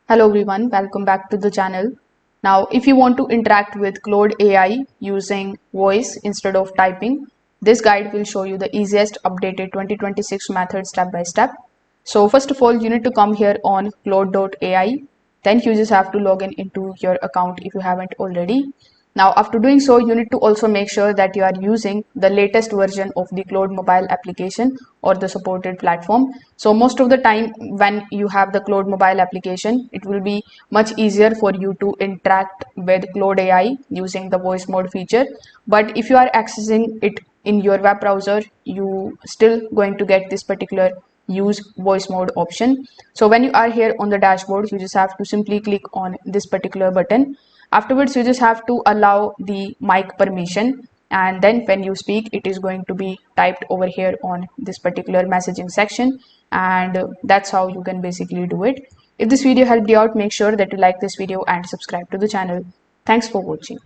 Hello everyone, welcome back to the channel. Now, if you want to interact with Claude AI using voice instead of typing, this guide will show you the easiest updated 2026 method step by step. So first of all, you need to come here on Claude.ai. Then you just have to log in into your account if you haven't already. Now, after doing so, you need to also make sure that you are using the latest version of the Claude mobile application or the supported platform. So most of the time when you have the Claude mobile application, it will be much easier for you to interact with Claude AI using the voice mode feature. But if you are accessing it in your web browser, you still going to get this particular use voice mode option. So when you are here on the dashboard, you just have to simply click on this particular button. Afterwards, you just have to allow the mic permission, and then when you speak, it is going to be typed over here on this particular messaging section, and that's how you can basically do it. If this video helped you out, make sure that you like this video and subscribe to the channel. Thanks for watching.